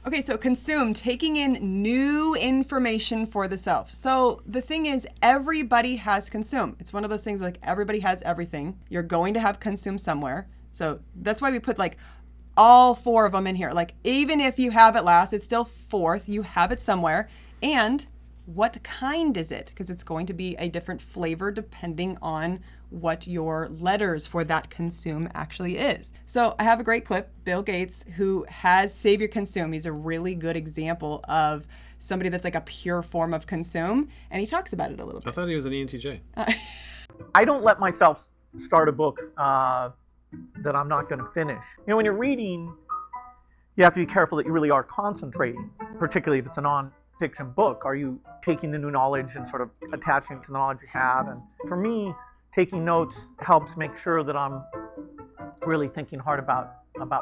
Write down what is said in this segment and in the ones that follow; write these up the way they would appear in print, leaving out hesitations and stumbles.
Okay, so consume, taking in new information for the self. So the thing is, everybody has consume. It's one of those things like everybody has everything. You're going to have consume somewhere. So that's why we put like all 4 of them in here. Like even if you have it last, it's still 4th. You have it somewhere. And what kind is it? Because it's going to be a different flavor depending on what your letters for that consume actually is. So I have a great clip, Bill Gates, who has Save Your Consume. He's a really good example of somebody that's like a pure form of consume, and he talks about it a little bit. I thought he was an ENTJ. I don't let myself start a book that I'm not going to finish. You know, when you're reading, you have to be careful that you really are concentrating, particularly if it's a non-fiction book. Are you taking the new knowledge and sort of attaching it to the knowledge you have? And for me, taking notes helps make sure that I'm really thinking hard about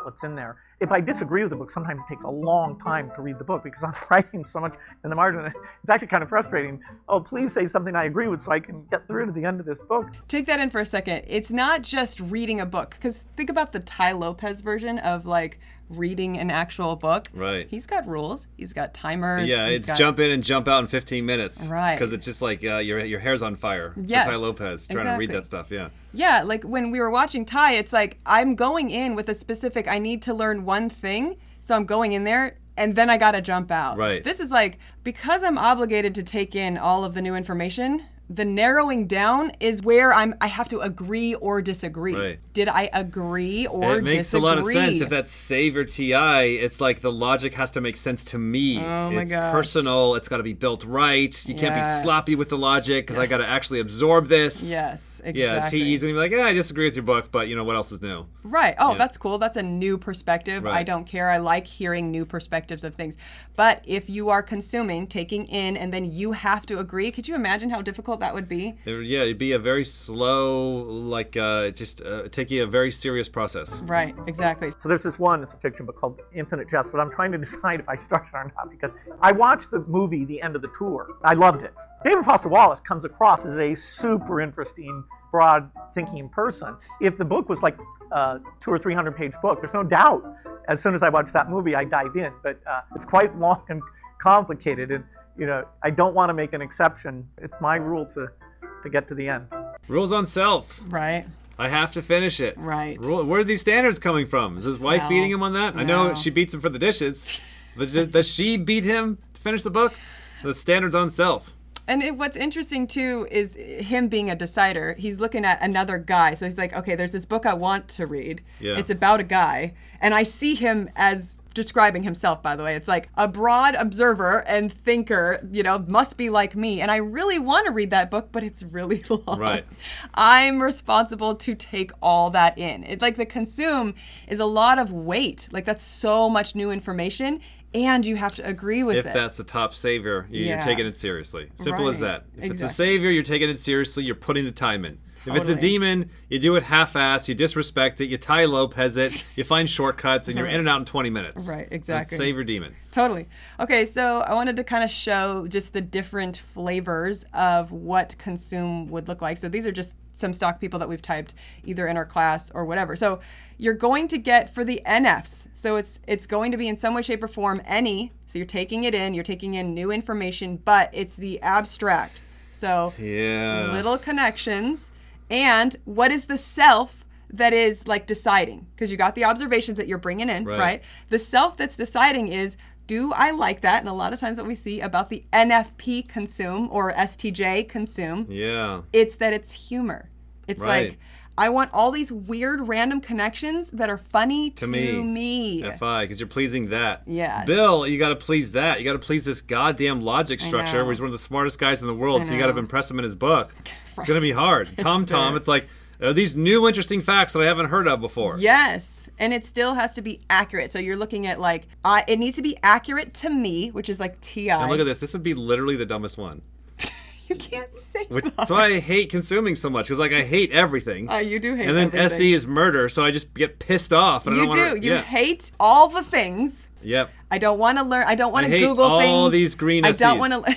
what's in there. If I disagree with the book, sometimes it takes a long time to read the book because I'm writing so much in the margin. It's actually kind of frustrating. Oh, please say something I agree with so I can get through to the end of this book. Take that in for a second. It's not just reading a book, because think about the Tai Lopez version of like reading an actual book. Right. He's got rules. He's got timers. Yeah, it's jump in and jump out in 15 minutes. Right. Because it's just like your hair's on fire. Yes, for Tai Lopez trying to read that stuff, yeah. Yeah, like when we were watching Tai, it's like I'm going in with a specific, I need to learn one thing, so I'm going in there, and then I gotta jump out. Right. This is like, because I'm obligated to take in all of the new information, the narrowing down is where I have to agree or disagree. Right. Did I agree or disagree? It makes a lot of sense. If that's Save or Ti, it's like the logic has to make sense to me. Oh my it's gosh. Personal. It's got to be built right. You can't be Yes. sloppy with the logic because I got to Yes. actually absorb this. Yes, exactly. Yeah, Ti's going to be like, yeah, I disagree with your book, but you know, what else is new? Right. Oh, Yeah. that's cool. That's a new perspective. Right. I don't care. I like hearing new perspectives of things. But if you are consuming, taking in, and then you have to agree, could you imagine how difficult that would be? Yeah, it'd be a very slow, like, take you a very serious process. Right, exactly. So there's this one, it's a fiction book called Infinite Jest, but I'm trying to decide if I start it or not because I watched the movie The End of the Tour. I loved it. David Foster Wallace comes across as a super interesting, broad thinking person. If the book was like a 200 or 300 page book, there's no doubt as soon as I watched that movie, I dive in. But it's quite long and complicated, and you know, I don't want to make an exception. It's my rule to get to the end. Rules on self. Right. I have to finish it. Right. Where are these standards coming from? Is his wife feeding him on that? I know No. she beats him for the dishes. But does she beat him to finish the book? The standards on self. And what's interesting too is him being a decider. He's looking at another guy. So he's like, okay, there's this book I want to read. Yeah. It's about a guy. And I see him as describing himself, by the way. It's like a broad observer and thinker, you know, must be like me. And I really want to read that book, but it's really long. Right. I'm responsible to take all that in. It's like the consume is a lot of weight. Like that's so much new information. And you have to agree with it. If that's the top savior, you're Yeah. taking it seriously. Simple as Right. that. If it's Exactly. a savior, you're taking it seriously. You're putting the time in. If it's a Totally. demon, you do it half-assed. You disrespect it. You Tai Lopez it. You find shortcuts, and you're in and out in 20 minutes. Right, exactly. That's savior demon. Totally. Okay, so I wanted to kind of show just the different flavors of what consume would look like. So these are just some stock people that we've typed either in our class or whatever. So you're going to get for the NFs. So it's going to be in some way, shape, or form any. So you're taking it in, you're taking in new information, but it's the abstract. So Yeah. little connections. And what is the self that is like deciding? Because you got the observations that you're bringing in, right? The self that's deciding is, do I like that? And a lot of times what we see about the NFP consume or STJ consume, Yeah. it's that it's humor. It's Right. like, I want all these weird random connections that are funny to me. FI, because you're pleasing that. Yes. Bill, you got to please that. You got to please this goddamn logic structure know. where he's one of the smartest guys in the world, I so you got to know. impress him in his book. It's going to be hard. Tom, very- it's like, are these new interesting facts that I haven't heard of before? Yes, and it still has to be accurate. So you're looking at like, it needs to be accurate to me, which is like TI. And look at this. This would be literally the dumbest one. You can't say that. That's why I hate consuming so much, because like I hate everything. You do hate And then everything. SE is murder, so I just get pissed off. And I You don't do. wanna, You yeah. hate all the things. Yep. I don't want to learn. I don't want I to hate Google things. all these green I don't SEs. want to.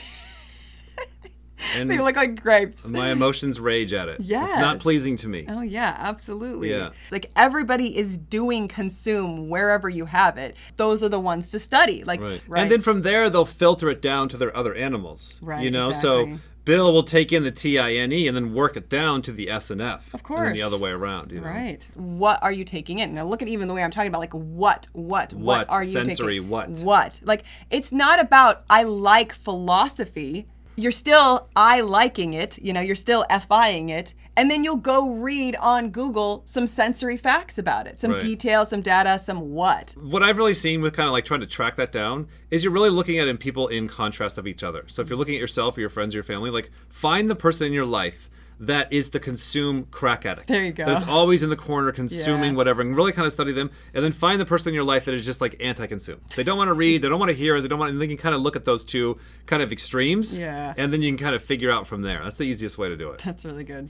And They look like grapes. my emotions rage at it. It's Yes. not pleasing to me. Oh yeah, absolutely. Yeah. It's like everybody is doing consume wherever you have it. Those are the ones to study. Like Right. And then from there, they'll filter it down to their other animals. Right, You know, exactly. so Bill will take in the TINE and then work it down to the SNF. Of course. And then the other way around, you know. Right. What are you taking in? Now look at even the way I'm talking about, like what are you sensory taking? what? What? Like it's not about I like philosophy. You're still I liking it, you know, you're still FIing it. And then you'll go read on Google some sensory facts about it, some Right. details, some data, some what. What I've really seen with kind of like trying to track that down is you're really looking at it in people in contrast of each other. So if you're looking at yourself or your friends or your family, like find the person in your life that is the consume crack addict. There you go. That's always in the corner consuming Yeah. whatever, and really kind of study them, and then find the person in your life that is just like anti-consume. They don't want to read, they don't want to hear, they don't want, and then you can kind of look at those two kind of extremes, Yeah. and then you can kind of figure out from there. That's the easiest way to do it. That's really good.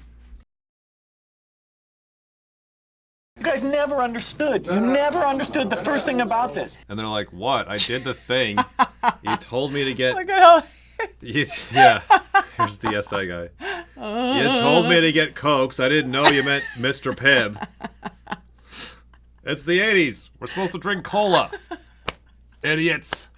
You guys never understood. You never understood the first thing about this. And they're like, "What? I did the thing. You told me to get." Look at how Yeah, here's the SI guy. You told me to get Cokes. I didn't know you meant Mr. Pibb. It's the 80s. We're supposed to drink cola. Idiots.